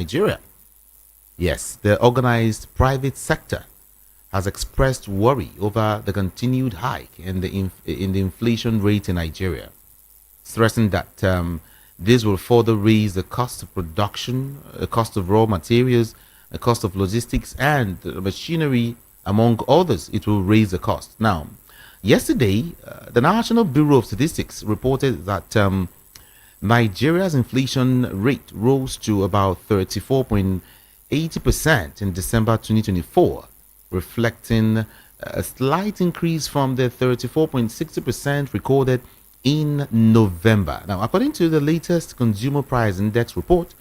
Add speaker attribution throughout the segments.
Speaker 1: Nigeria. Yes, the organized private sector has expressed worry over the continued hike in the inflation rate in Nigeria, stressing that this will further raise the cost of production, the cost of raw materials, the cost of logistics, and machinery, among others. It will raise the cost. Now, yesterday, the National Bureau of Statistics reported that Nigeria's inflation rate rose to about 34.80% in December 2024, reflecting a slight increase from the 34.60% recorded in November. Now, according to the latest Consumer Price Index report,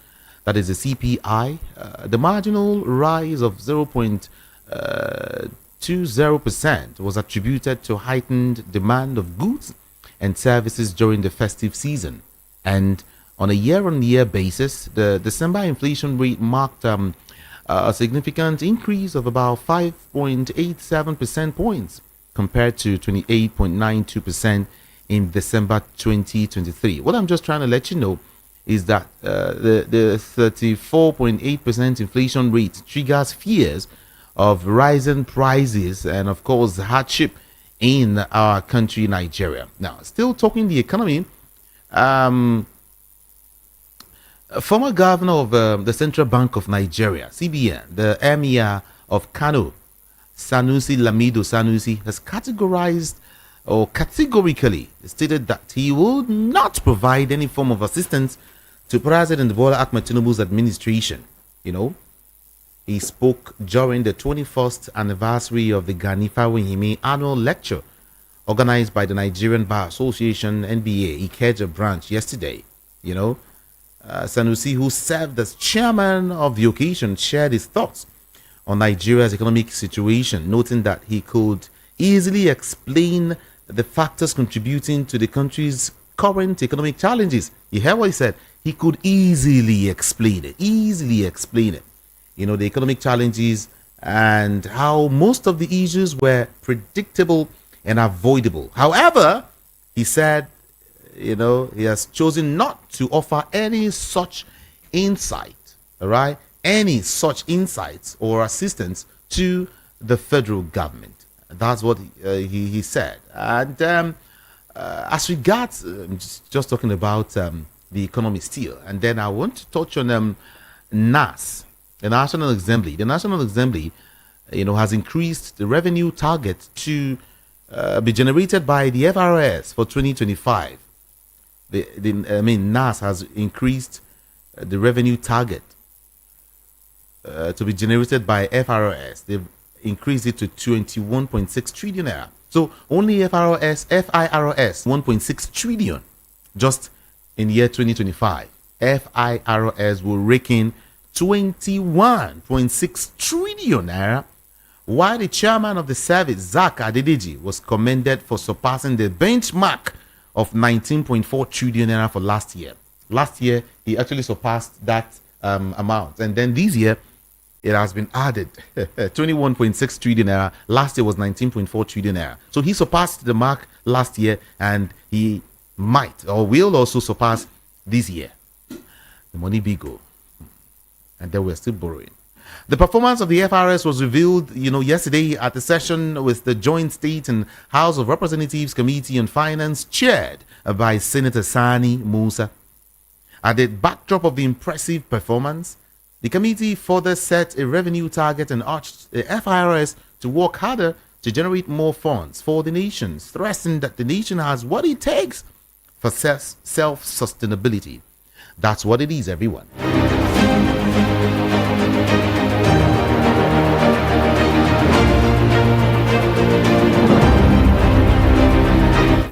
Speaker 1: that is the CPI, the marginal rise of 0.20% was attributed to heightened demand of goods and services during the festive season. And on a year-on-year basis, the December inflation rate marked a significant increase of about 5.87 percent points compared to 28.92% in December 2023. What I'm just trying to let you know is that the 34.8% inflation rate triggers fears of rising prices and, of course, hardship in our country, Nigeria. Now, still talking the economy, former governor of the Central Bank of Nigeria, CBN, the Emir of Kano, Sanusi Lamido Sanusi, has categorically stated that he will not provide any form of assistance to President Bola Ahmed Tinubu's administration. He spoke during the 21st anniversary of the Ganifa Wihime annual lecture organized by the Nigerian Bar Association, NBA, Ikeja branch yesterday. Sanusi, who served as chairman of the occasion, shared his thoughts on Nigeria's economic situation, noting that he could easily explain the factors contributing to the country's current economic challenges. You hear what he said? He could easily explain it. The economic challenges and how most of the issues were predictable and avoidable. However, he said, he has chosen not to offer any such insight, all right? Any such insights or assistance to the federal government. That's what he said. And as regards, just talking about the economy still, and then I want to touch on NAS, the National Assembly. The National Assembly, has increased the revenue target to be generated by the FRS for 2025. NAS has increased the revenue target to be generated by FRS. They've increased it to 21.6 trillion naira. So only FIRS 1.6 trillion just in year 2025. FIRS will rake in 21.6 trillion naira, while the chairman of the service, Zak Adedeji, was commended for surpassing the benchmark of 19.4 trillion naira for last year. Last year, he actually surpassed that amount. And then this year, it has been added 21.6 trillion naira. Last year was 19.4 trillion naira. So he surpassed the mark last year, and he might or will also surpass this year. The money big go. And then we're still borrowing. The performance of the FRS was revealed, yesterday at the session with the Joint State and House of Representatives Committee on Finance, chaired by Senator Sani Musa. At the backdrop of the impressive performance, the committee further set a revenue target and urged the FIRS to work harder to generate more funds for the nation, stressing that the nation has what it takes for self-sustainability. That's what it is, everyone.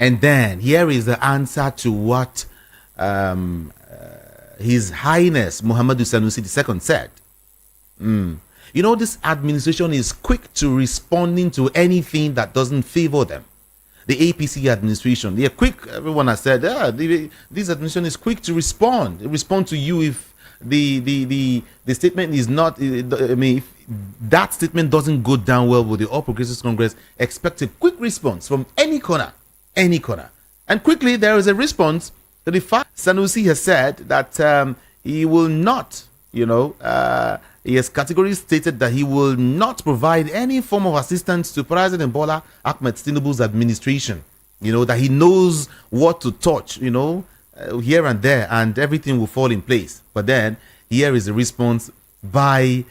Speaker 1: And then here is the answer to what His Highness Muhammadu Sanusi II said. This administration is quick to responding to anything that doesn't favor them. The APC administration, they are quick. Everyone has said, this administration is quick to respond. They respond to you if the statement is not, if that statement doesn't go down well with the All Progressives Congress, expect a quick response from any corner. And quickly, there is a response to the fact Sanusi has said that he will not He has categorically stated that he will not provide any form of assistance to President Bola Ahmed Tinubu's administration. That he knows what to touch, here and there, and everything will fall in place. But then, here is a response by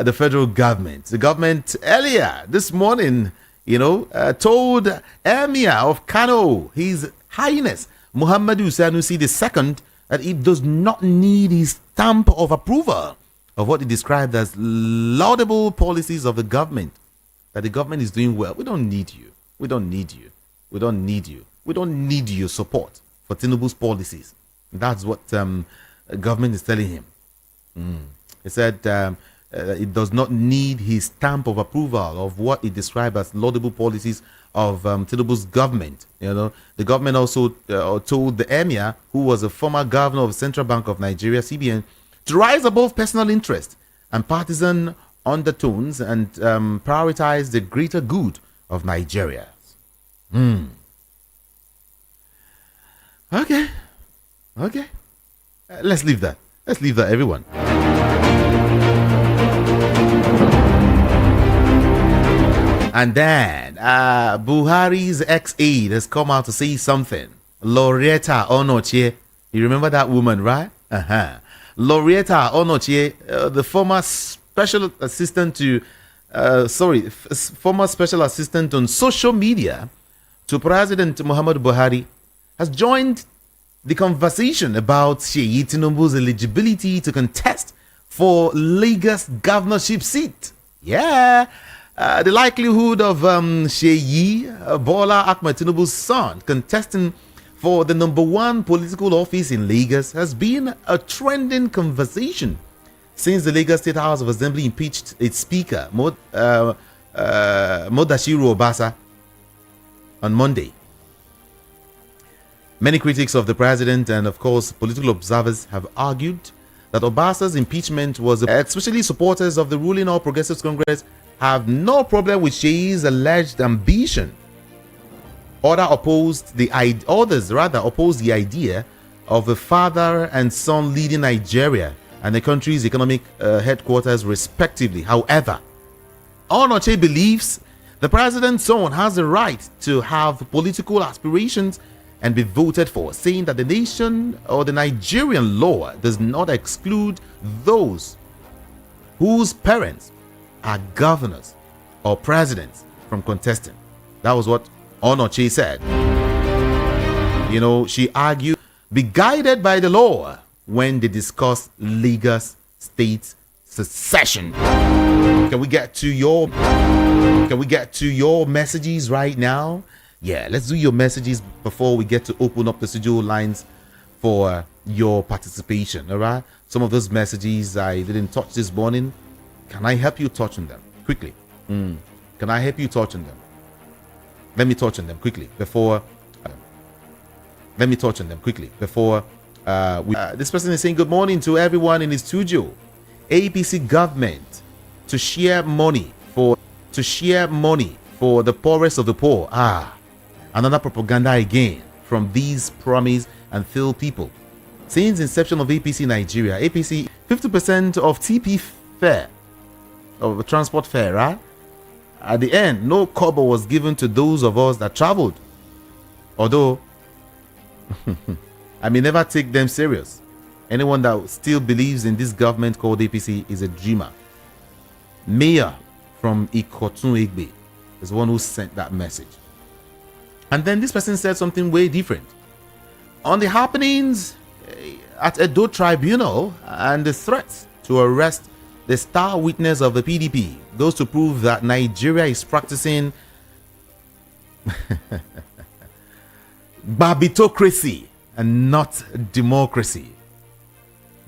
Speaker 1: the federal government. The government earlier this morning, told Emir of Kano, His Highness Muhammadu Sanusi II, that he does not need his stamp of approval of what he described as laudable policies of the government. That the government is doing well. We don't need you. We don't need you. We don't need you. We don't need your support for Tinubu's policies. That's what government is telling him. He said it does not need his stamp of approval of what he described as laudable policies of Tinubu's government. The government also told the emir, who was a former governor of the Central Bank of Nigeria, CBN, to rise above personal interest and partisan undertones and prioritize the greater good of Nigeria. Okay. Let's leave that. Everyone. And then Buhari's ex-aide has come out to say something. Loretta Onochie. You remember that woman, right? Loretta Onochie, the former special assistant on social media to President Muhammadu Buhari, has joined the conversation about Seyi Tinubu's eligibility to contest for Lagos governorship seat. Yeah. The likelihood of Seyi Bola Ahmed Tinubu's son contesting for the -- political office in Lagos has been a trending conversation since the Lagos State House of Assembly impeached its speaker, Modashiru Obasa, on Monday. Many critics of the president and, of course, political observers have argued that Obasa's impeachment was, especially supporters of the ruling All Progressives Congress, have no problem with Seyi's alleged ambition. Others opposed the idea of a father and son leading Nigeria and the country's economic headquarters, respectively. However, Onoche believes the president's son has the right to have political aspirations and be voted for, saying that the nation or the Nigerian law does not exclude those whose parents are governors or presidents from contesting. That was what Onoche said. She argued, be guided by the law when they discuss Lagos State secession. Can we get to your messages right now? Yeah, let's do your messages before we get to open up the studio lines for your participation. All right, some of those messages I didn't touch this morning. Can I help you touch on them quickly? Can I help you touch on them? Let me touch on them quickly before. This person is saying good morning to everyone in the studio. APC government to share money for the poorest of the poor. Another propaganda again from these promise and fail people. Since inception of APC Nigeria, APC 50% of TP fare, of transport fare, right? At the end, no kobo was given to those of us that traveled. Although, I may never take them serious. Anyone that still believes in this government called APC is a dreamer. Mayor from Ikotun Egbe is the one who sent that message. And then this person said something way different. On the happenings at Edo Tribunal and the threats to arrest the star witness of the PDP goes to prove that Nigeria is practicing Babitocracy and not democracy.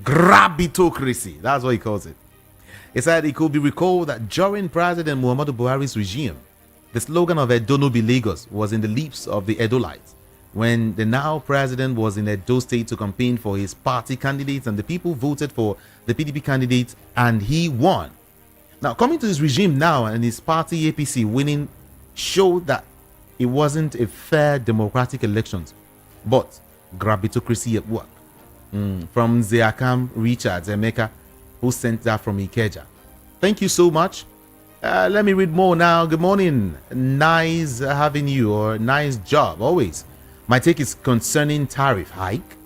Speaker 1: Grabitocracy. That's what he calls it. He said it could be recalled that during President Muhammadu Buhari's regime, the slogan of Edo no be Lagos was in the lips of the Edolites when the now president was in Edo State to campaign for his party candidates, and the people voted for the PDP candidate and he won. Now, coming to his regime now and his party APC winning showed that it wasn't a fair democratic elections, but grabitocracy at work. From Zeakam Richards Emeka, who sent that from Ikeja. Thank you so much. Let me read more now. Good morning. Nice having you, or nice job always. My take is concerning tariff hike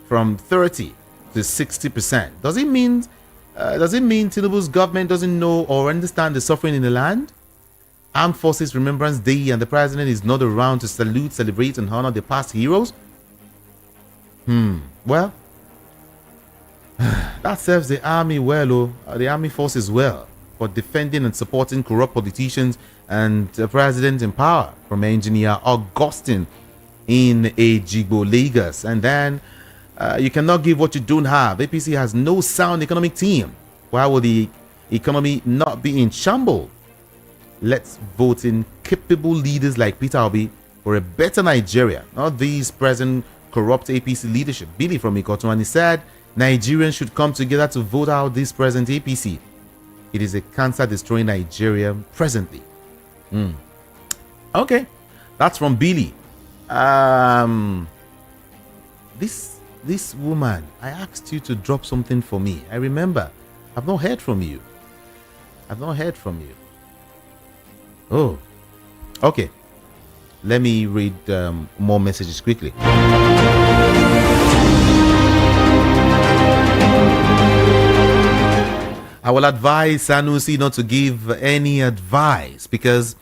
Speaker 1: from 30 to 60%. Does it mean Tinubu's government doesn't know or understand the suffering in the land? Armed Forces Remembrance Day and the president is not around to salute, celebrate, and honor the past heroes? Well, that serves the army well, the army forces well, for defending and supporting corrupt politicians and the president in power, from engineer Augustine in Ejigbo, Lagos. And then you cannot give what you don't have. APC has no sound economic team. Why will the economy not be in shambles? Let's vote in capable leaders like Peter Obi for a better Nigeria, not these present corrupt APC leadership. Billy from Ikotuani said Nigerians should come together to vote out this present APC. It is a cancer destroying Nigeria presently. Okay, that's from Billy. This woman, I asked you to drop something for me. I remember. I've not heard from you. Oh, okay. Let me read more messages quickly. I will advise Sanusi not to give any advice, because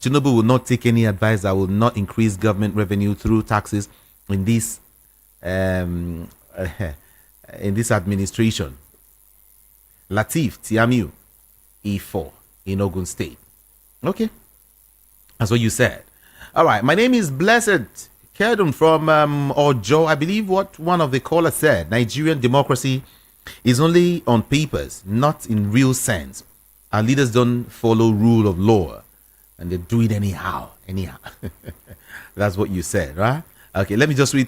Speaker 1: Tinubu will not take any advice that will not increase government revenue through taxes in this administration. Latif Tiamiu, E4 in Ogun State. Okay, that's what you said. All right, my name is Blessed Kedum from Ojo. I believe what one of the callers said. Nigerian democracy is only on papers, not in real sense. Our leaders don't follow rule of law, and they do it anyhow. That's what you said, right? Okay, let me just read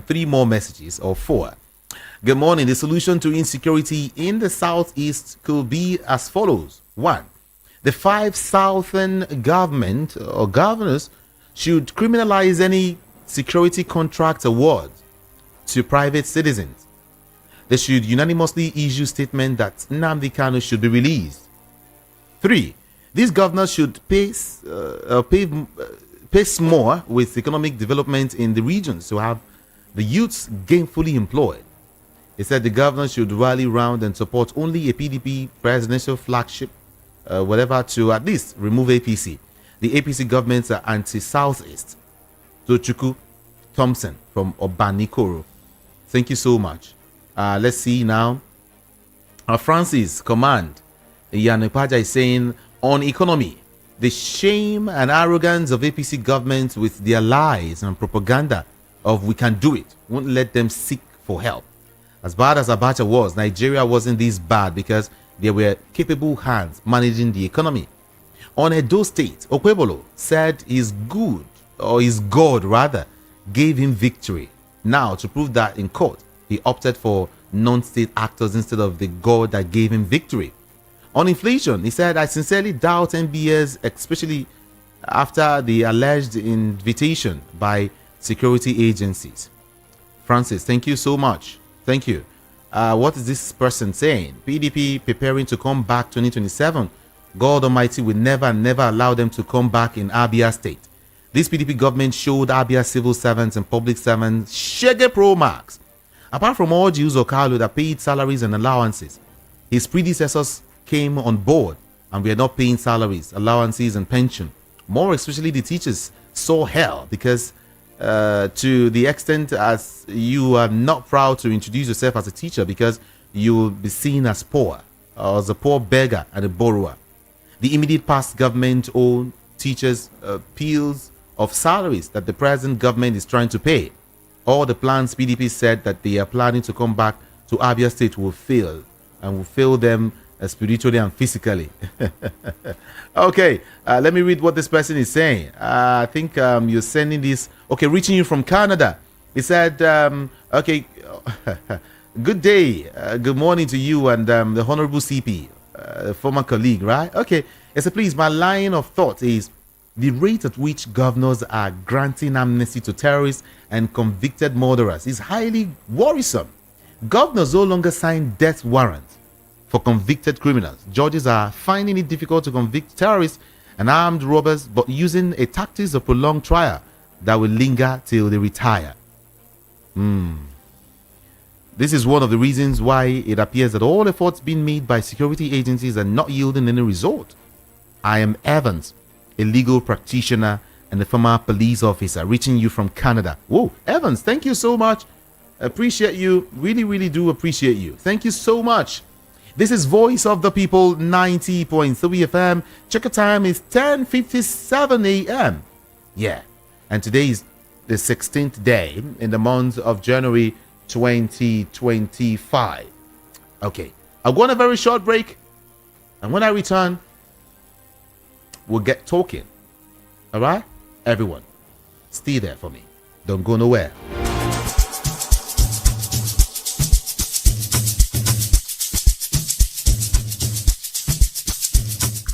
Speaker 1: three more messages, or four. Good morning. The solution to insecurity in the southeast could be as follows. 1. The 5 southern government or governors should criminalize any security contract awards to private citizens. They should unanimously issue statement that Nnamdi Kanu should be released. 3. These governors should pace more with economic development in the regions to have the youths gainfully employed. He said the governors should rally round and support only a PDP presidential flagship, whatever, to at least remove APC. The APC governments are anti-Southeast. Tochukwu Thompson from Obanikoro. Thank you so much. Let's see now. Francis Command Yanipaja is saying, on economy, the shame and arrogance of APC government with their lies and propaganda of we can do it won't let them seek for help. As bad as Abacha was, Nigeria wasn't this bad because there were capable hands managing the economy. On Edo State, Okwebolo said his God rather gave him victory. Now, to prove that in court, he opted for non-state actors instead of the God that gave him victory. On inflation, he said, I sincerely doubt MBS, especially after the alleged invitation by security agencies. Francis, thank you so much. Thank you. What is this person saying? PDP preparing to come back 2027. God Almighty will never allow them to come back in Abia State. This PDP government showed Abia civil servants and public servants Shege Pro Max. Apart from all Jews or Kalu that paid salaries and allowances, his predecessors came on board and we are not paying salaries, allowances, and pension. More especially the teachers saw hell because to the extent as you are not proud to introduce yourself as a teacher because you will be seen as poor, or as a poor beggar and a borrower. The immediate past government owed teachers peals of salaries that the present government is trying to pay. All the plans PDP said that they are planning to come back to Abia State will fail, and will fail them spiritually and physically. Okay, let me read what this person is saying. I think you're sending this. Okay, reaching you from Canada. He said, okay, good day, good morning to you and the Honorable CP, former colleague, right? Okay, so please, my line of thought is the rate at which governors are granting amnesty to terrorists and convicted murderers is highly worrisome. Governors no longer sign death warrants. for convicted criminals. Judges are finding it difficult to convict terrorists and armed robbers, but using a tactics of prolonged trial that will linger till they retire. This is one of the reasons why it appears that all efforts being made by security agencies are not yielding any result. I am Evans, a legal practitioner and a former police officer, reaching you from Canada. Whoa, Evans, thank you so much. Appreciate you. Really, really do appreciate you. Thank you so much. This is Voice of the People 90.3 FM. Check time is 10:57 a.m. Yeah. And today is the 16th day in the month of January 2025. Okay. I'll go on a very short break. And when I return, we'll get talking. All right? Everyone, stay there for me. Don't go nowhere.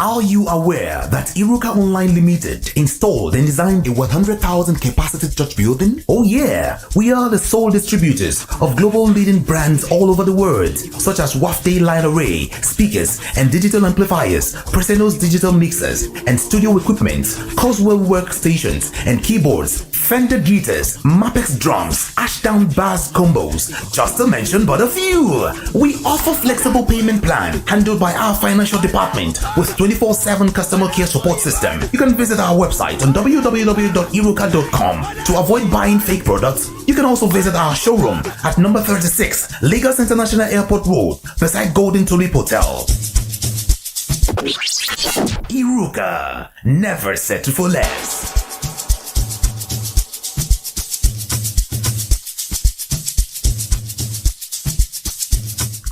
Speaker 2: Are you aware that Iruka Online Limited installed and designed a 100,000 capacity church building? Oh yeah, we are the sole distributors of global leading brands all over the world, such as Wafday Line Array, speakers and digital amplifiers, Preseno's digital mixers and studio equipment, Coswell workstations and keyboards, Fender guitars, Mapex drums, Ashdown bass combos, just to mention but a few. We offer flexible payment plan handled by our financial department with 24/7 customer care support system. You can visit our website on www.iruka.com to avoid buying fake products. You can also visit our showroom at number 36 Lagos International Airport Road beside Golden Tulip Hotel. Iruka, never settle for less.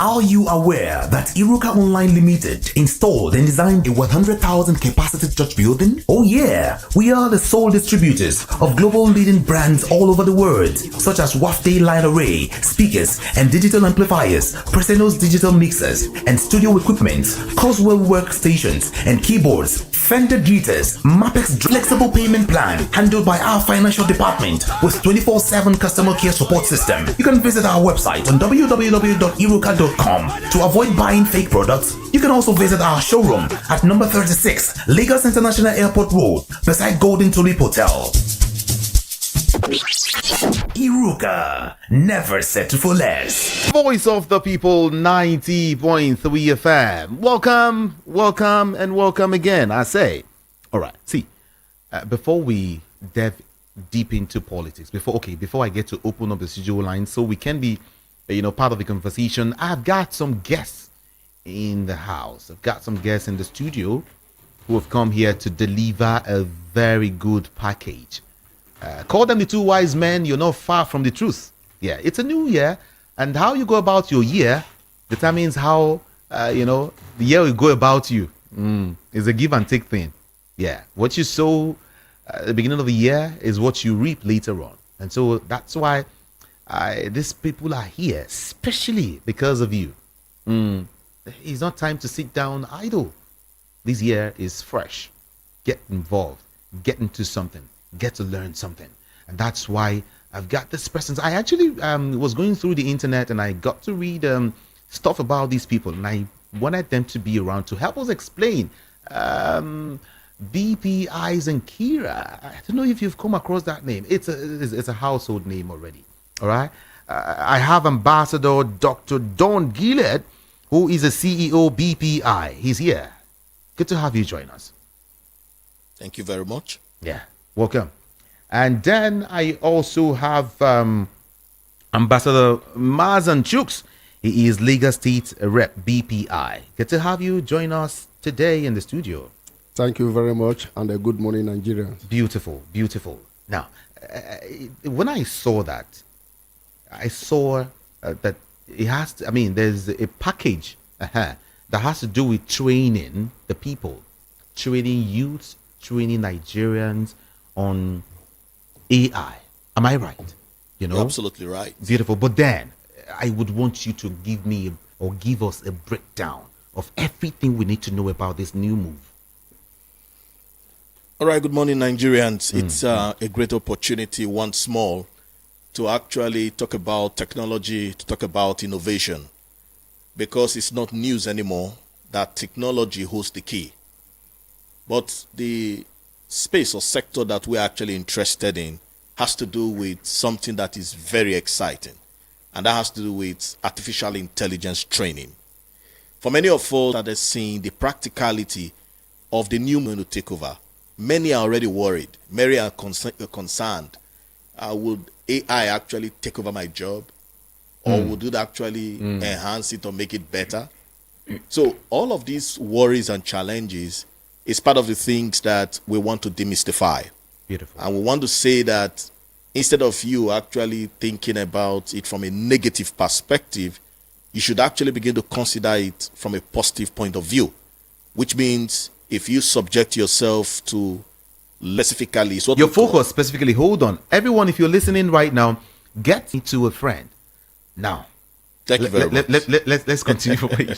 Speaker 2: Are you aware that Iruka Online Limited installed and designed a 100,000 capacity church building? Oh yeah, we are the sole distributors of global leading brands all over the world, such as Wafday Line Array, speakers and digital amplifiers, Preseno's digital mixers and studio equipment, Coswell workstations and keyboards, Fender guitars, Mapex flexible payment plan handled by our financial department with 24/7 customer care support system. You can visit our website on www.iruka.com to avoid buying fake products. You can also visit our showroom at number 36 Lagos International Airport Road beside Golden Tulip Hotel. Iruka, never settle for less.
Speaker 1: Voice of the People 90.3 FM. Welcome, welcome, and welcome again, I say. All right, see, before we delve deep into politics, before I get to open up the studio line so we can be part of the conversation, I've got some guests in the house. I've got some guests in the studio who have come here to deliver a very good package. Call them the two wise men. You're not far from the truth. Yeah, it's a new year, and how you go about your year determines how the year will go about you. It's a give and take thing. Yeah, what you sow at the beginning of the year is what you reap later on, and so that's why these people are here, especially because of you. It's not time to sit down idle. This year is fresh. Get involved. Get into something. Get to learn something. And that's why I've got this person. I actually was going through the internet and I got to read stuff about these people. And I wanted them to be around to help us explain. BP Eyes and Kira. I don't know if you've come across that name. It's a household name already. All right. I have Ambassador Dr. Don Gillett, who is the CEO BPI. He's here. Good to have you join us.
Speaker 3: Thank you very much.
Speaker 1: Yeah, welcome. And then I also have Ambassador Mazan Chooks. He is Lagos State Rep BPI. Good to have you join us today in the studio.
Speaker 4: Thank you very much, and a good morning, Nigerians.
Speaker 1: Beautiful, beautiful. Now, when I saw that, I saw that it has to, there's a package that has to do with training the people, training youths, training Nigerians on AI. Am I right?
Speaker 3: You're absolutely right.
Speaker 1: Beautiful. But then I would want you to give us a breakdown of everything we need to know about this new move.
Speaker 3: All right. Good morning, Nigerians. It's a great opportunity once more to actually talk about technology, to talk about innovation. because it's not news anymore that technology holds the key. But the space or sector that we're actually interested in has to do with something that is very exciting, and that has to do with artificial intelligence training. For many of us that are seeing the practicality of the new man to take over, many are already worried. Many are concerned. Would AI actually take over my job? Or would it actually enhance it or make it better? So all of these worries and challenges is part of the things that we want to demystify.
Speaker 1: Beautiful.
Speaker 3: And we want to say that instead of you actually thinking about it from a negative perspective, you should actually begin to consider it from a positive point of view, which means if you subject yourself to specifically, it's what
Speaker 1: Your
Speaker 3: we call-
Speaker 1: focus specifically, hold on. Everyone, if you're listening right now, get into a friend. Now,
Speaker 3: Thank you very much.
Speaker 1: let's continue.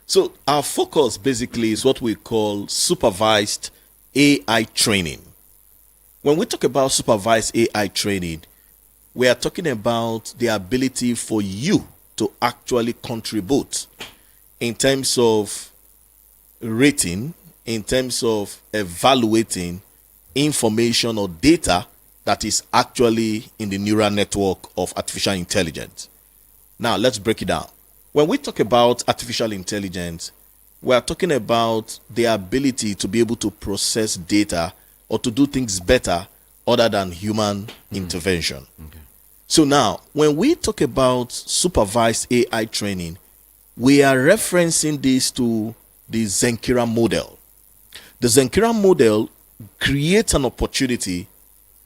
Speaker 3: So our focus basically is what we call supervised AI training. When we talk about supervised AI training, we are talking about the ability for you to actually contribute in terms of rating, in terms of evaluating information or data that is actually in the neural network of artificial intelligence. Now, let's break it down. When we talk about artificial intelligence, we are talking about the ability to be able to process data or to do things better other than human intervention.
Speaker 1: Okay.
Speaker 3: So now, when we talk about supervised AI training, we are referencing this to the Zenkira model. The Zenkira model creates an opportunity,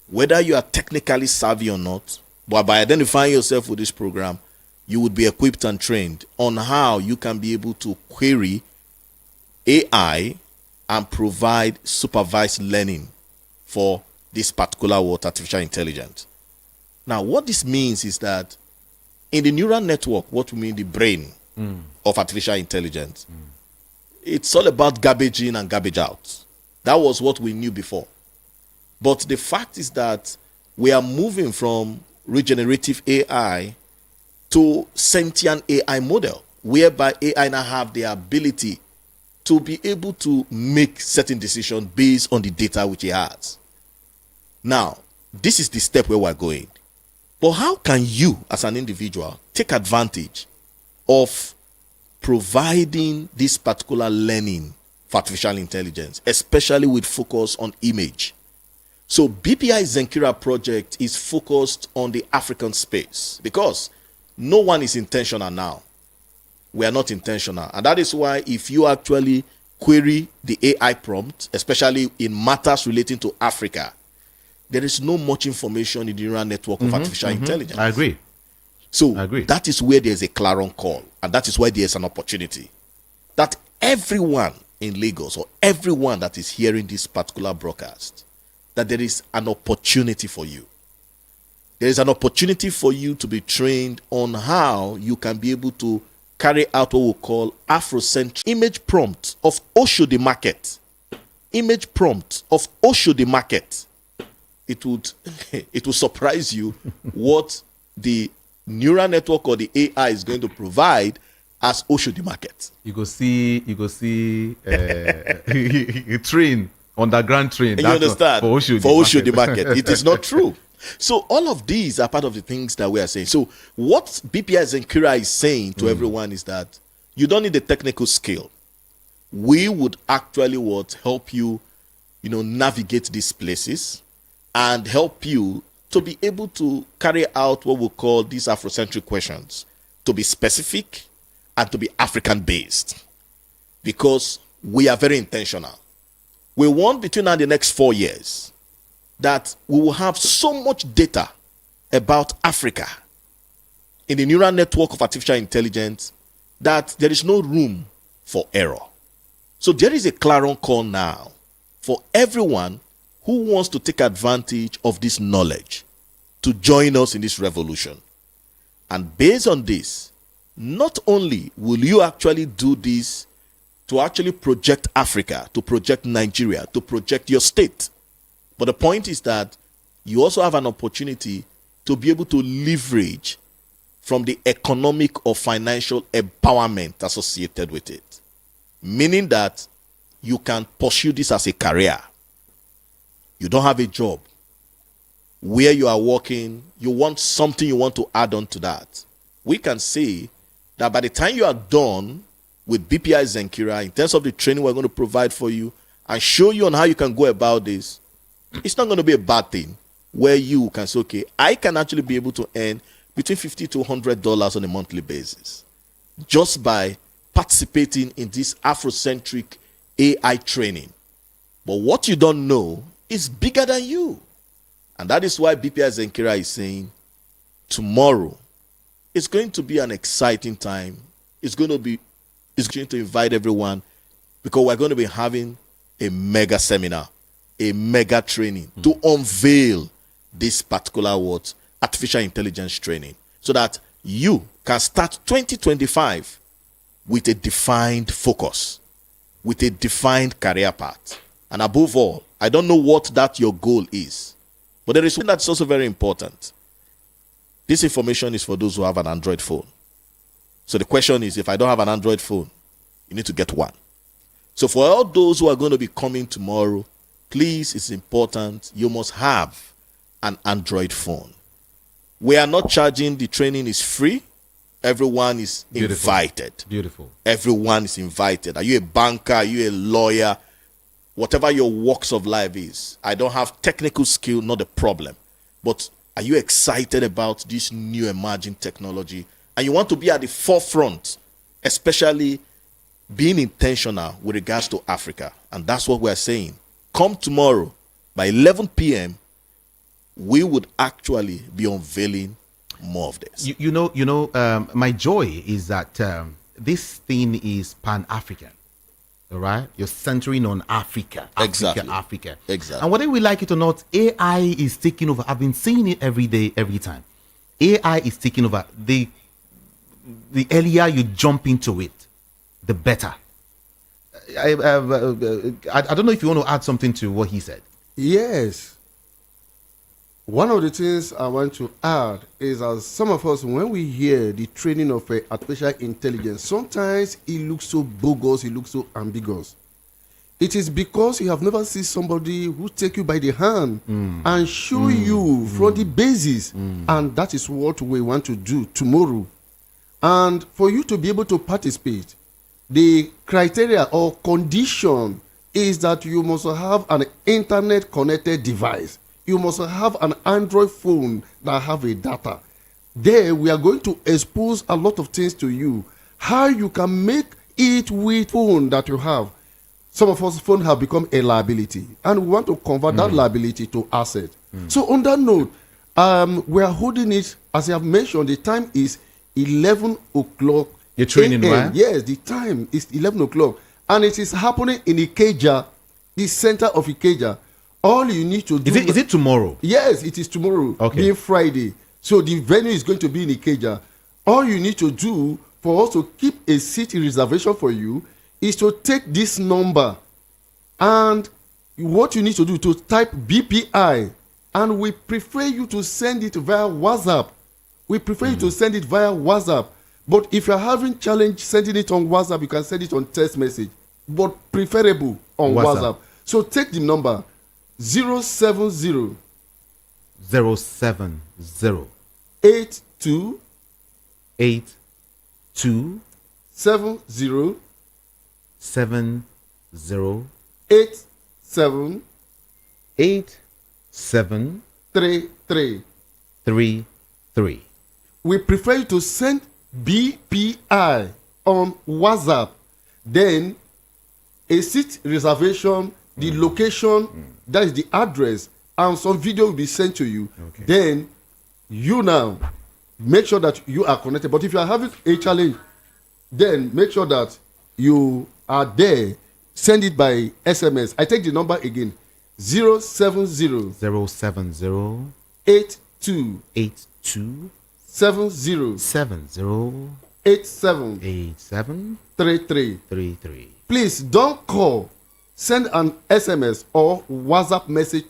Speaker 3: whether you are technically savvy or not, but by identifying yourself with this program, you would be equipped and trained on how you can be able to query AI and provide supervised learning for this particular word, artificial intelligence. Now, what this means is that in the neural network, what we mean the brain of artificial intelligence, it's all about garbage in and garbage out. That was what we knew before. But the fact is that we are moving from regenerative AI to sentient AI model, whereby AI now have the ability to be able to make certain decisions based on the data which it has. Now, this is the step where we're going. But how can you, as an individual, take advantage of providing this particular learning for artificial intelligence, especially with focus on image? So BPI Zenkira project is focused on the African space because no one is intentional now. We are not intentional. And that is why if you actually query the AI prompt, especially in matters relating to Africa, there is no much information in the neural network of artificial intelligence.
Speaker 1: I agree.
Speaker 3: So
Speaker 1: I agree.
Speaker 3: that is where there's a clarion call, and that is why there's an opportunity that everyone in Lagos or everyone that is hearing this particular broadcast, that there is an opportunity for you. There is an opportunity for you to be trained on how you can be able to carry out what we call Afrocentric image prompt of Osho the market. Image prompt of Osho the market. It would surprise you what the neural network or the AI is going to provide as Osho the market.
Speaker 1: You go see train, underground train.
Speaker 3: And you understand?
Speaker 1: For Osho
Speaker 3: the market. It is not true. So all of these are part of the things that we are saying. So what BPI Zenkira is saying to everyone is that you don't need a technical skill. We would actually help you, navigate these places and help you to be able to carry out what we call these Afrocentric questions, to be specific and to be African based, because we are very intentional. We want between now and the next 4 years that we will have so much data about Africa in the neural network of artificial intelligence that there is no room for error. So there is a clarion call now for everyone who wants to take advantage of this knowledge to join us in this revolution. And based on this, not only will you actually do this to actually project Africa, to project Nigeria, to project your state, but the point is that you also have an opportunity to be able to leverage from the economic or financial empowerment associated with it. Meaning that you can pursue this as a career. You don't have a job. Where you are working, you want something you want to add on to that. We can say that by the time you are done with BPI Zenkira, in terms of the training we're going to provide for you and show you on how you can go about this, it's not going to be a bad thing where you can say, okay, I can actually be able to earn between $50 to $100 on a monthly basis just by participating in this Afrocentric AI training. But what you don't know is bigger than you. And that is why BPI Zenkira is saying tomorrow it's going to be an exciting time. It's going to invite everyone because we're going to be having a mega seminar, a mega training to unveil this particular artificial intelligence training so that you can start 2025 with a defined focus, with a defined career path. And above all, I don't know what that your goal is, but there is something that's also very important. This information is for those who have an Android phone. So the question is, if I don't have an Android phone, you need to get one. So for all those who are going to be coming tomorrow, please, it's important, you must have an Android phone. We are not charging, the training is free. Everyone is invited.
Speaker 1: Beautiful.
Speaker 3: Everyone is invited. Are you a banker? Are you a lawyer? Whatever your walks of life is. I don't have technical skill, not a problem. But are you excited about this new emerging technology? And you want to be at the forefront, especially being intentional with regards to Africa. And that's what we're saying. Come tomorrow by 11 p.m., we would actually be unveiling more of this.
Speaker 1: My joy is that this thing is pan-African. All right, you're centering on Africa.
Speaker 3: Exactly.
Speaker 1: Africa.
Speaker 3: Exactly.
Speaker 1: And whether we like it or not, AI is taking over. I've been saying it every day, every time. AI is taking over. The earlier you jump into it, the better. I don't know if you want to add something to what he said.
Speaker 4: Yes. One of the things I want to add is, as some of us, when we hear the training of artificial intelligence, sometimes it looks so bogus, it looks so ambiguous. It is because you have never seen somebody who take you by the hand and show you from the basis. And that is what we want to do tomorrow. And for you to be able to participate, the criteria or condition is that you must have an internet connected device. You must have an Android phone that have a data. There, we are going to expose a lot of things to you. How you can make it with phone that you have. Some of us phone have become a liability, and we want to convert that liability to asset. So on that note, we are holding it, as I have mentioned, the time is 11 o'clock.
Speaker 1: You're training, right?
Speaker 4: Yes, the time is 11 o'clock. And it is happening in Ikeja, the center of Ikeja. All you need to do...
Speaker 1: Is it tomorrow?
Speaker 4: Yes, it is tomorrow, being Friday. So the venue is going to be in Ikeja. All you need to do for us to keep a seat reservation for you is to take this number. And what you need to do to type BPI. And we prefer you to send it via WhatsApp. We prefer you to send it via WhatsApp. But if you're having challenge sending it on WhatsApp, you can send it on text message. But preferable on WhatsApp. So take the number 070 82 70
Speaker 1: 33.
Speaker 4: We prefer you to send BPI on WhatsApp. Then a seat reservation, the location, that is the address, and some video will be sent to you. Then you now make sure that you are connected. But if you are having a challenge, then make sure that you are there. Send it by SMS. I take the number again. 070 82 70 87 33. Please don't call. Send an SMS or WhatsApp message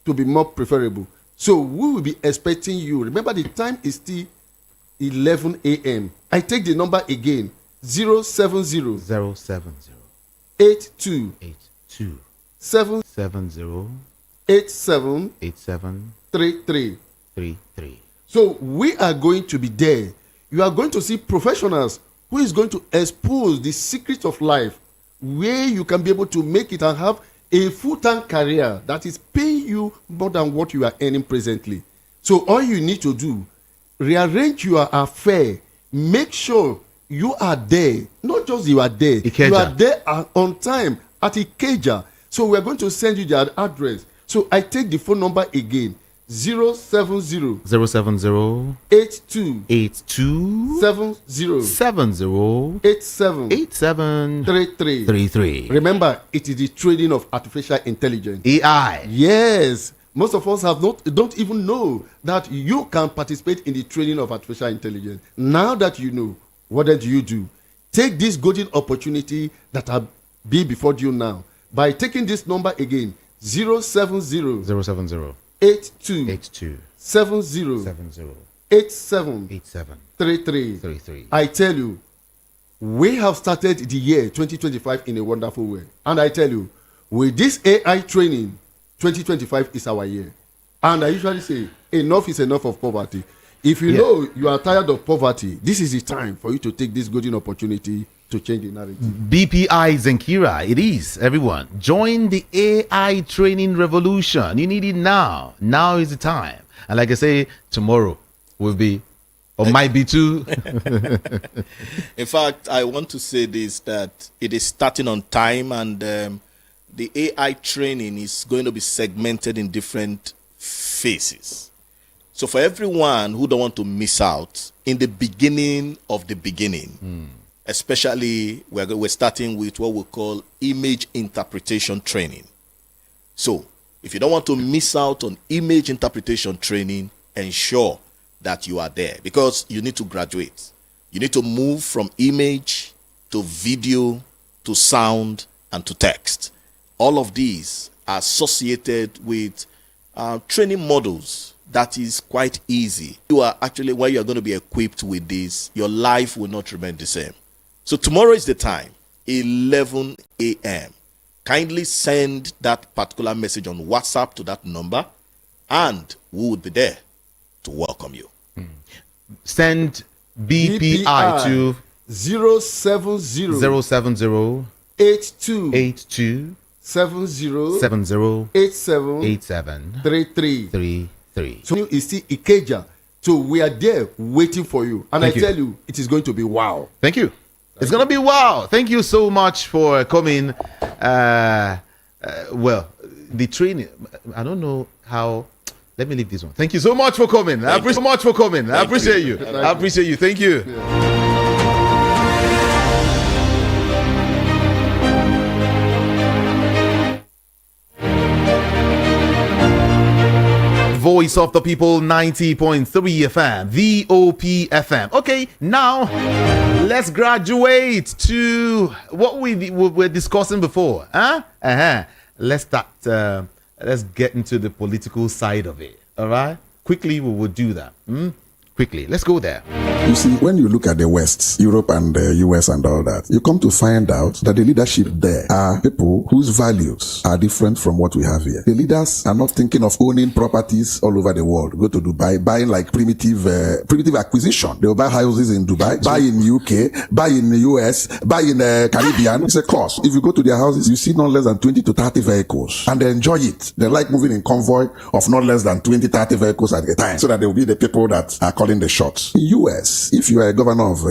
Speaker 4: to be more preferable. So we will be expecting you. Remember, the time is still 11 a.m. I take the number again, 070
Speaker 1: 070
Speaker 4: 82
Speaker 1: 82
Speaker 4: 7
Speaker 1: 70
Speaker 4: 87
Speaker 1: 87
Speaker 4: 33.
Speaker 1: 33.
Speaker 4: So we are going to be there. You are going to see professionals who is going to expose the secrets of life, where you can be able to make it and have a full-time career that is paying you more than what you are earning presently. So all you need to do, rearrange your affair. Make sure you are there. Not just you are there.
Speaker 1: Ikeja.
Speaker 4: You are there on time at Ikeja. So we are going to send you the address. So I take the phone number again. 070
Speaker 1: 070
Speaker 4: 82
Speaker 1: 82
Speaker 4: 70
Speaker 1: 70
Speaker 4: 87
Speaker 1: 87
Speaker 4: 33.
Speaker 1: 33.
Speaker 4: Remember, it is the trading of artificial intelligence.
Speaker 1: AI.
Speaker 4: Yes, most of us don't even know that you can participate in the training of artificial intelligence. Now that you know, what do you do? Take this golden opportunity that will be before you now by taking this number again, 070
Speaker 1: 070
Speaker 4: 82
Speaker 1: 82
Speaker 4: 70
Speaker 1: 70
Speaker 4: 87
Speaker 1: 87
Speaker 4: 33.
Speaker 1: 33.
Speaker 4: I tell you, we have started the year 2025 in a wonderful way. And I tell you, with this AI training, 2025 is our year. And I usually say, enough is enough of poverty. If you know you are tired of poverty, this is the time for you to take this golden opportunity to change the narrative.
Speaker 1: BPI Zenkira, it is, everyone. Join the AI training revolution. You need it now. Now is the time. And like I say, tomorrow will be, or might be too.
Speaker 3: In fact, I want to say this, that it is starting on time, and the AI training is going to be segmented in different phases. So for everyone who don't want to miss out, in the beginning of the beginning, especially we're starting with what we call image interpretation training. So if you don't want to miss out on image interpretation training, ensure that you are there, because you need to graduate. You need to move from image to video to sound and to text. All of these are associated with training models that is quite easy. You are actually, when you are going to be equipped with this, your life will not remain the same. So tomorrow is the time, 11 a.m. Kindly send that particular message on WhatsApp to that number, and we will be there to welcome you.
Speaker 1: Send BPI to
Speaker 4: 070
Speaker 1: 070
Speaker 4: 82
Speaker 1: 82
Speaker 4: 70
Speaker 1: 70
Speaker 4: 87
Speaker 1: 87
Speaker 4: 33.
Speaker 1: 33.
Speaker 4: So you see Ikeja. So we are there waiting for you. And
Speaker 1: Thank
Speaker 4: I
Speaker 1: you.
Speaker 4: tell you, it is going to be wow.
Speaker 1: Thank you. It's going to be wow. Thank you so much for coming. Well, the training, I don't know how. Let me leave this one. Thank you so much for coming. I appreciate so much for coming. I appreciate you. I appreciate you. Thank you. Voice of the People 90.3 FM, VOP FM. Okay, now let's graduate to what we were discussing before. Let's start. Let's get into the political side of it. All right, quickly we will do that. Quickly, let's go there.
Speaker 5: You see, when you look at the West, Europe and the US and all that, you come to find out that the leadership there are people whose values are different from what we have here. The leaders are not thinking of owning properties all over the world. Go to Dubai, buying like primitive acquisition. They will buy houses in Dubai, buy in UK, buy in the US, buy in the Caribbean. It's a cost. If you go to their houses, you see not less than 20 to 30 vehicles, and they enjoy it. They like moving in convoy of not less than 20, 30 vehicles at a time, so that they will be the people that are calling the shots. In US, if you are a governor of,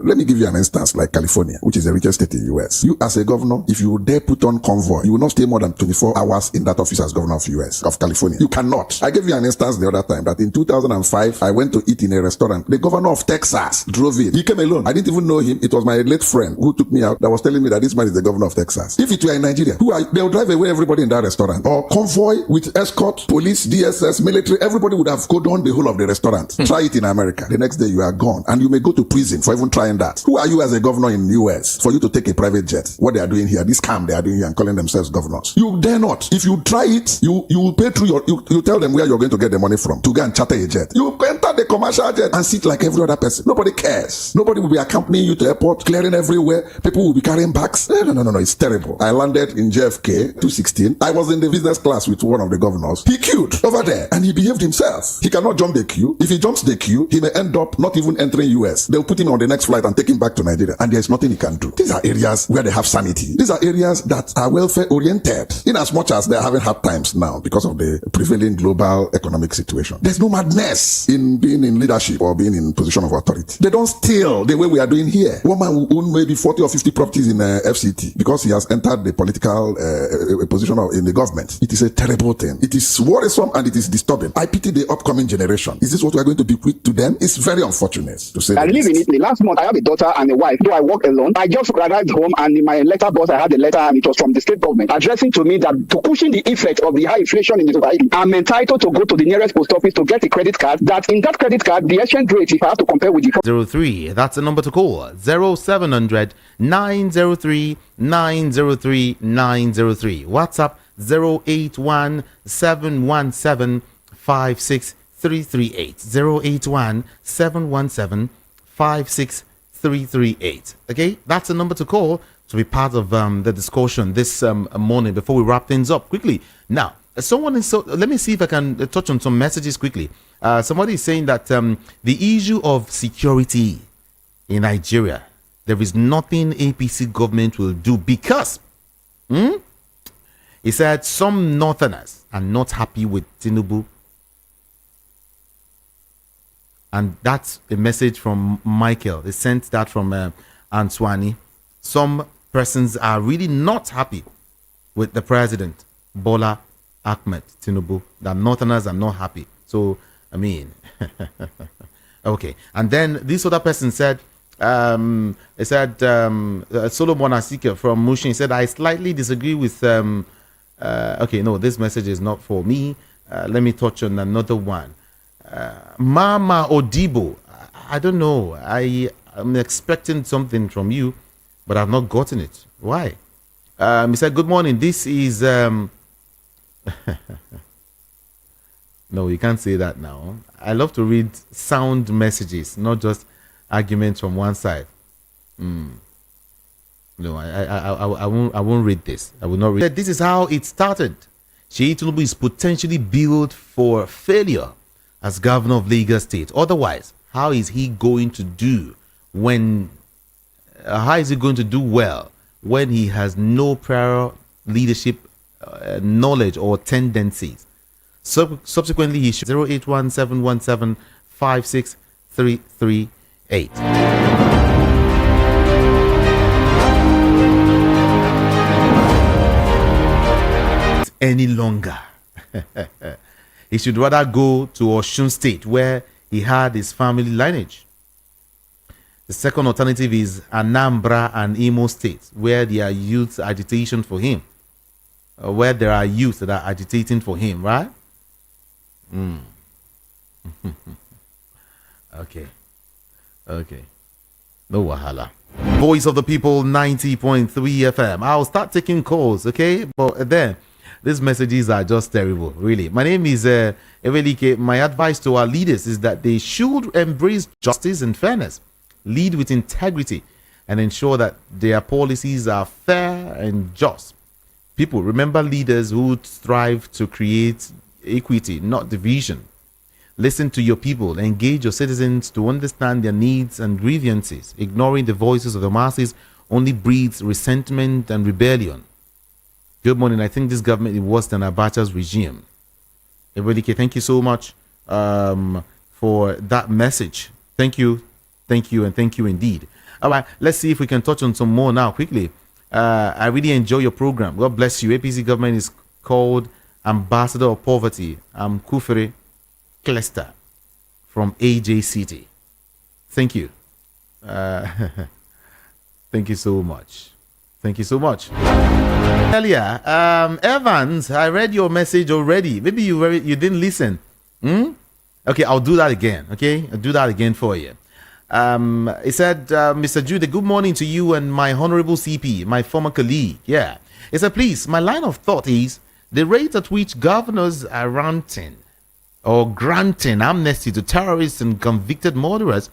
Speaker 5: let me give you an instance like California, which is the richest state in US. You as a governor, if you dare put on convoy, you will not stay more than 24 hours in that office as governor of US, of California. You cannot. I gave you an instance the other time that in 2005, I went to eat in a restaurant. The governor of Texas drove in. He came alone. I didn't even know him. It was my late friend who took me out that was telling me that this man is the governor of Texas. If it were in Nigeria, they'll drive away everybody in that restaurant. Or convoy with escort, police, DSS, military, everybody would have gone down the whole of the restaurant. Try it in America. The next day you are gone. on, and you may go to prison for even trying that. Who are you as a governor in the US for you to take a private jet? What they are doing here, this scam they are doing here and calling themselves governors. You dare not. If you try it, you will pay through you tell them where you're going to get the money from to go and charter a jet. You enter the commercial jet and sit like every other person. Nobody cares. Nobody will be accompanying you to airport, clearing everywhere. People will be carrying bags. No. It's terrible. I landed in JFK 216. I was in the business class with one of the governors. He queued over there and he behaved himself. He cannot jump the queue. If he jumps the queue, he may end up not even entering US. They'll put him on the next flight and take him back to Nigeria. And there's nothing he can do. These are areas where they have sanity. These are areas that are welfare oriented, in as much as they are having hard times now because of the prevailing global economic situation. There's no madness in being in leadership or being in position of authority. They don't steal the way we are doing here. One man will own maybe 40 or 50 properties in FCT because he has entered the political position in the government. It is a terrible thing. It is worrisome and it is disturbing. I pity the upcoming generation. Is this what we are going to bequeath to them? It's very unfortunate to say.
Speaker 6: I live in Italy. Last month, I have a daughter and a wife. Though I work alone, I just arrived home and in my letter box, I had a letter and it was from the state government addressing to me that to cushion the effect of the high inflation in the society, I'm entitled to go to the nearest post office to get a credit card. That in that credit card, the exchange rate, if I have to compare with the
Speaker 1: 03, that's the number to call. 0700 903 903 903. WhatsApp 081 717 56338. 081 717 56338. Okay, that's the number to call to be part of the discussion this morning before we wrap things up quickly. Now, someone is let me see if I can touch on some messages quickly. Somebody is saying that the issue of security in Nigeria, there is nothing APC government will do because he said some northerners are not happy with Tinubu. And that's a message from Michael. They sent that from Antoine. Some persons are really not happy with the president, Bola Ahmed Tinubu. The northerners are not happy. So, I mean, okay. And then this other person said, Solomon Asike from Mushin said, I slightly disagree with, okay, no, this message is not for me. Let me touch on another one. Mama Odibo, I don't know. I'm expecting something from you, but I've not gotten it. Why? He said, good morning. This is... No, you can't say that now. I love to read sound messages, not just arguments from one side. No, I won't read this. I will not read. This is how it started. Seyi Tinubu is potentially built for failure as governor of Lagos State. Otherwise, how is he going to do when? How is he going to do well when he has no prior leadership knowledge or tendencies? Subsequently, he should 081 any longer. He should rather go to Osun State, where he had his family lineage. The second alternative is Anambra and Imo States, where there are youth agitation for him. Where there are youth that are agitating for him, right? Okay. No wahala. Voice of the People 90.3 FM. I'll start taking calls, okay? But then, these messages are just terrible, really. My name is Evelike. My advice to our leaders is that they should embrace justice and fairness, lead with integrity, and ensure that their policies are fair and just. People, remember leaders who strive to create equity, not division. Listen to your people, engage your citizens to understand their needs and grievances. Ignoring the voices of the masses only breeds resentment and rebellion. Good morning. I think this government is worse than Abacha's regime. Ebelike, thank you so much for that message. Thank you, and thank you indeed. All right, let's see if we can touch on some more now quickly. I really enjoy your program. God bless you. APC government is called Ambassador of Poverty. I'm Kufere Klester from AJCT. Thank you. Thank you so much. Thank you so much. Earlier, Evans, I read your message already. Maybe you didn't listen. Okay, I'll do that again. Okay, I'll do that again for you. He said, Mr. Jude, good morning to you and my honorable CP, my former colleague. Yeah. He said, please, my line of thought is the rate at which governors are ranting or granting amnesty to terrorists and convicted murderers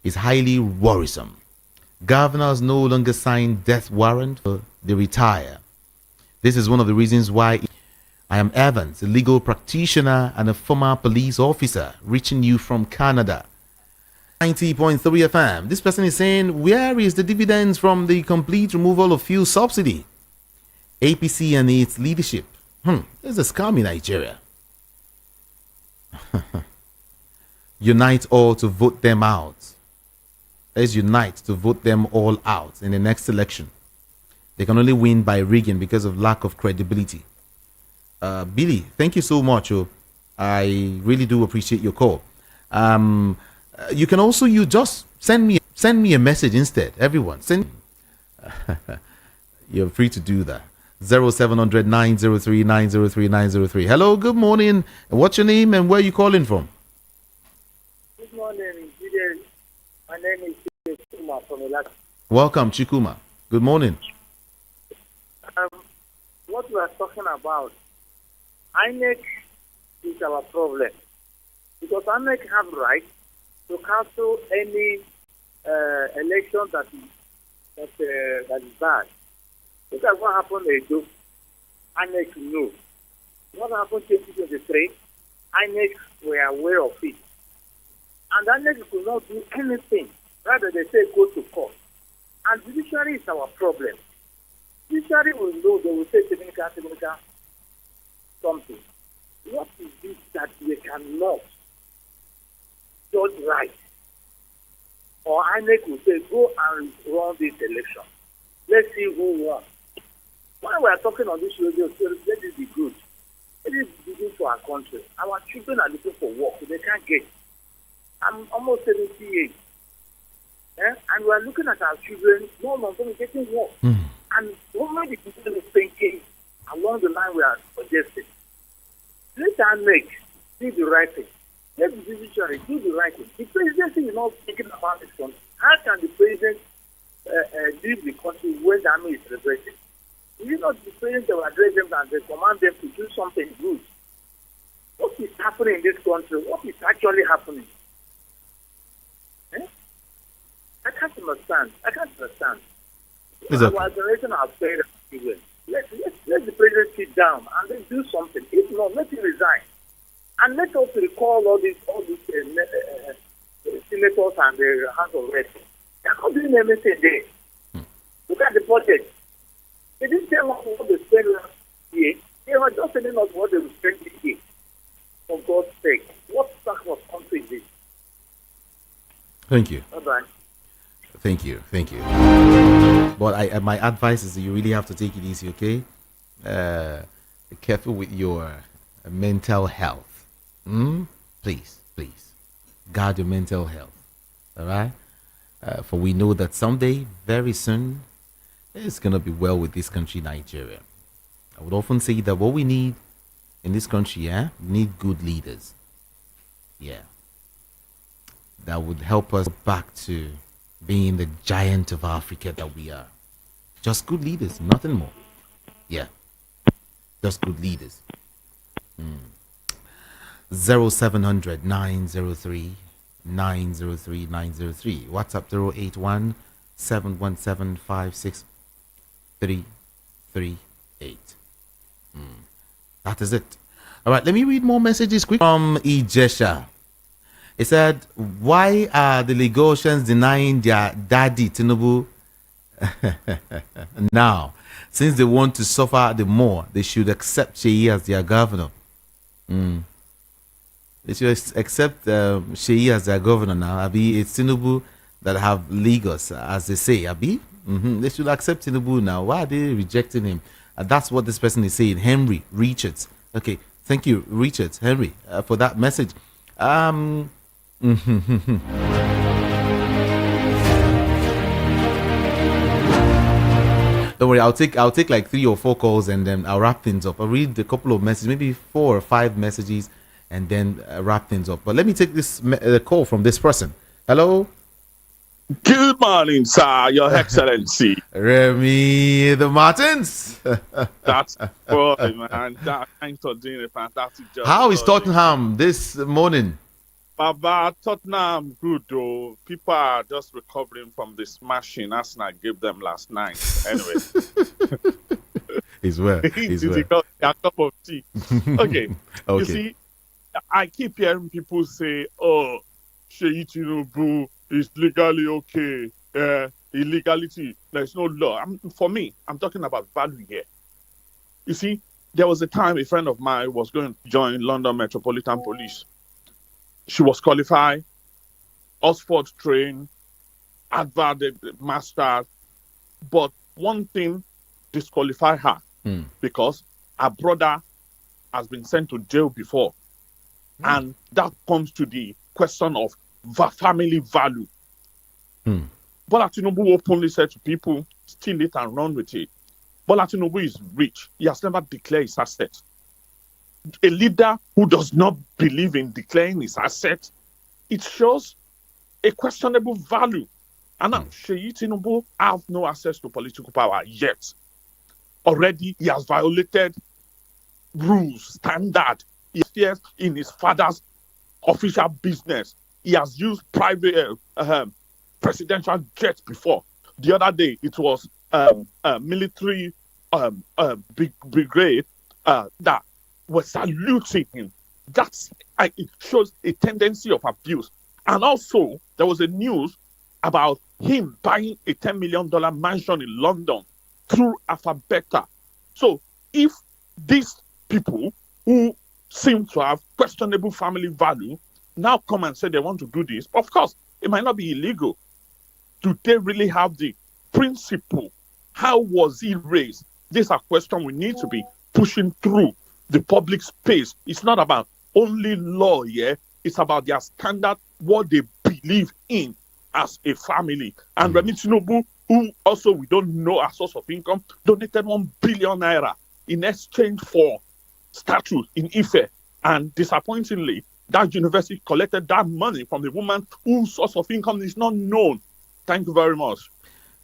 Speaker 1: is highly worrisome. Governors no longer sign death warrant, they retire. This is one of the reasons why I am Evans, a legal practitioner and a former police officer, reaching you from Canada. 90.3 FM. This person is saying, where is the dividends from the complete removal of fuel subsidy? APC and its leadership. There's a scam in Nigeria. Unite all to vote them out. Let's unite to vote them all out in the next election. They can only win by rigging because of lack of credibility. Billy, thank you so much. I really do appreciate your call. You can also just send me a message instead. Everyone, you're free to do that. 0700 903 903 903. Hello, good morning. What's your name and where are you calling from?
Speaker 7: Good morning, Gideon. My name is Chikuma from Elak.
Speaker 1: Welcome, Chikuma. Good morning.
Speaker 7: What we are talking about, INEC is our problem. Because INEC have right to cancel any election that is bad. Look at what happened in Edo. INEC knew. What happened in 2023, INEC were aware of it. And INEC could not do anything. Rather, they say go to court. And judiciary is our problem. Judiciary will know, they will say, Semenika, something. What is it that they cannot judge right? Or INEC will say, go and run this election. Let's see who won. While we are talking on this radio, let it be good. Let it be good for our country. Our children are looking for work. They can't get. I'm almost 78. And we are looking at our children, no longer getting work. And what many people is thinking along the line we are suggesting. Let INEC do the right thing. Let the judiciary do the right thing. The presidency is not thinking about this country. How can the president leave the country when the army is regressing? Is it not the president that will address them and they command them to do something good? What is happening in this country? What is actually happening? I can't understand. Our generation are parents. Let the president sit down and then do something. If not, let him resign. And let us recall all these senators and the House of Reps. They are not doing anything there. Look at the budget. They didn't tell us what they spent last year. They were just telling us what they will spend this year. For God's sake, what sack of country is this?
Speaker 1: Thank you.
Speaker 7: Bye-bye.
Speaker 1: Thank you. But my advice is that you really have to take it easy, okay? Be careful with your mental health. Please. Guard your mental health. All right? For we know that someday, very soon, it's going to be well with this country, Nigeria. I would often say that what we need in this country, we need good leaders. Yeah. That would help us back to being the giant of Africa that we are. Just good leaders, nothing more. Yeah. Just good leaders. 0700 903 903 903. WhatsApp 081 717 56338. That is it. All right, let me read more messages quick from Ijesha. He said, why are the Lagosians denying their daddy Tinubu now? Since they want to suffer the more, they should accept Seyi as their governor. They should accept Seyi as their governor now. Abi, it's Tinubu that have Lagos, as they say. Abi, they should accept Tinubu now. Why are they rejecting him? That's what this person is saying. Henry Richards. Okay, thank you, Richards, Henry, for that message. Don't worry, I'll take like 3 or 4 calls and then I'll wrap things up. I'll read a couple of messages, maybe 4 or 5 messages, and then wrap things up. But let me take this call from this person. Hello.
Speaker 8: Good morning, sir, Your Excellency.
Speaker 1: Remy the Martins.
Speaker 8: That's boy, man. Thanks for doing a fantastic job.
Speaker 1: How
Speaker 8: with
Speaker 1: is
Speaker 8: all this.
Speaker 1: Tottenham this morning?
Speaker 8: Baba, Tottenham, good though. People are just recovering from the smashing Arsenal gave them last night. Anyway,
Speaker 1: He's well. He's well.
Speaker 8: a cup of tea. Okay. You
Speaker 1: Okay.
Speaker 8: see, I keep hearing people say, "Oh, Seyi Tinubu is legally okay. Illegality, there's no law." For me, I'm talking about value here. You see, there was a time a friend of mine was going to join London Metropolitan Police. She was qualified, Oxford trained, Harvard master, but one thing disqualified her because her brother has been sent to jail before. And that comes to the question of family value. Bola Tinubu openly said to people, steal it and run with it. Bola Tinubu is rich. He has never declared his asset. A leader who does not believe in declaring his asset, it shows a questionable value. And now, Seyi Tinubu have no access to political power yet. Already, he has violated rules, standard. He appears in his father's official business. He has used private presidential jets before. The other day, it was military brigade that were saluting him. It shows a tendency of abuse. And also, there was a news about him buying a $10 million mansion in London through Alphabeta. So, if these people who seem to have questionable family value now come and say they want to do this, of course, it might not be illegal. Do they really have the principle? How was he raised? These are questions we need to be pushing through the public space. It's not about only law, yeah? It's about their standard, what they believe in as a family. And Remi Tinubu, who also we don't know our source of income, donated 1 billion naira in exchange for statues in Ife. And disappointingly, that university collected that money from a woman whose source of income is not known. Thank you very much.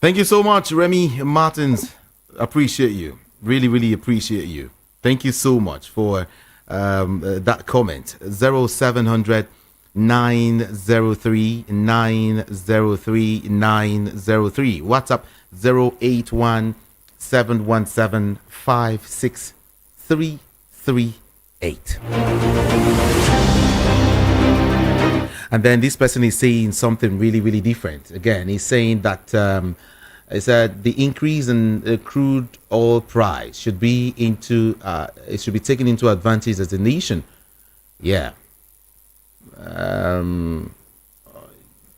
Speaker 1: Thank you so much, Remy Martins. Appreciate you. Really, really appreciate you. Thank you so much for that comment. 0700 903 903 903. WhatsApp 081 717 56338. And then this person is saying something really, really different. Again, he's saying that he said the increase in crude oil price should be it should be taken into advantage as a nation. Yeah.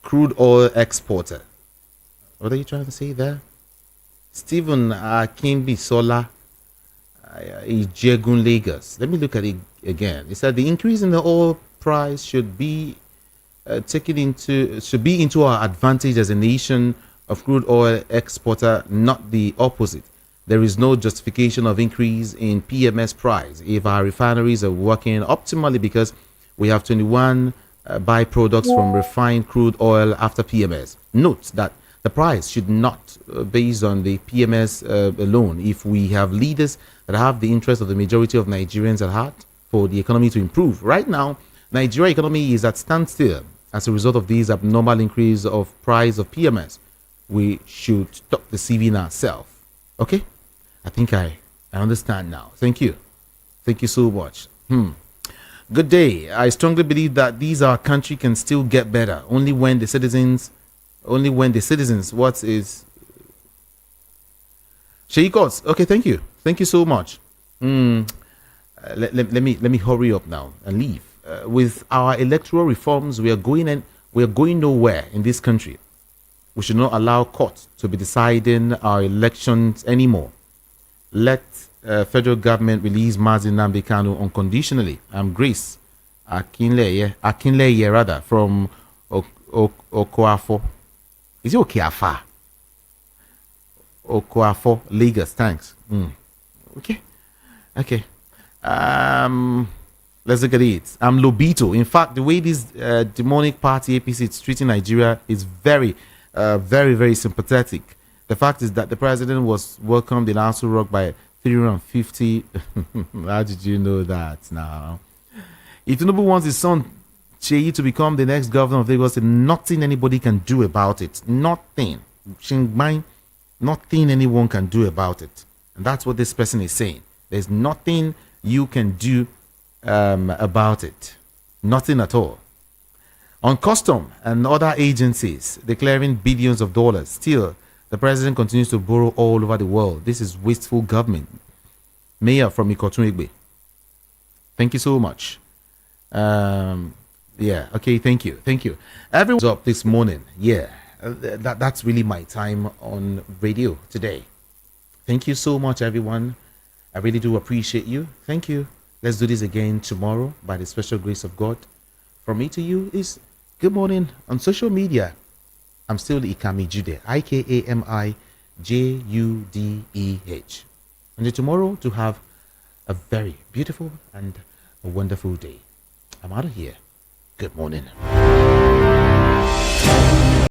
Speaker 1: Crude oil exporter. What are you trying to say there? Stephen Akimbi Sola, Ijegun, Lagos. Let me look at it again. He said the increase in the oil price should be into our advantage as a nation of crude oil exporter, not the opposite. There is no justification of increase in PMS price if our refineries are working optimally, because we have 21 byproducts from refined crude oil after PMS. Note that the price should not based on the PMS alone. If we have leaders that have the interest of the majority of Nigerians at heart for the economy to improve. Right now, Nigeria economy is at standstill as a result of this abnormal increase of price of PMS. We should stop deceiving ourselves. Okay? I think I understand now. Thank you. Thank you so much. Good day. I strongly believe that our country can still get better only when the citizens, what is Sheikos? Okay, thank you. Thank you so much. Let me hurry up now and leave. With our electoral reforms, we are going nowhere in this country. We should not allow courts to be deciding our elections anymore. Let federal government release Mazi Nnamdi Kanu unconditionally. I'm Grace Akinleye rather, from Okoafo. Is it Okeafa? Okoafo, Lagos. Thanks. Okay. Let's look at it. I'm Lobito. In fact, the way this demonic party APC is treating Nigeria is very, very, very sympathetic. The fact is that the president was welcomed in Aso Rock by 350. How did you know that now? If Tinubu wants his son Seyi to become the next governor of Lagos, nothing anybody can do about it. Nothing. Shingbai, nothing anyone can do about it. And that's what this person is saying. There's nothing you can do about it. Nothing at all. On custom and other agencies declaring billions of dollars, still the president continues to borrow all over the world. This is wasteful government. Mayor from Ikotun Egbe. Thank you so much. Yeah, okay, thank you. Everyone's up this morning. Yeah, that's really my time on radio today. Thank you so much, everyone. I really do appreciate you. Thank you. Let's do this again tomorrow by the special grace of God. From me to you is good morning. On social media, I'm still Ikami Jude, IKAMIJUDEH. And tomorrow to have a very beautiful and a wonderful day. I'm out of here. Good morning.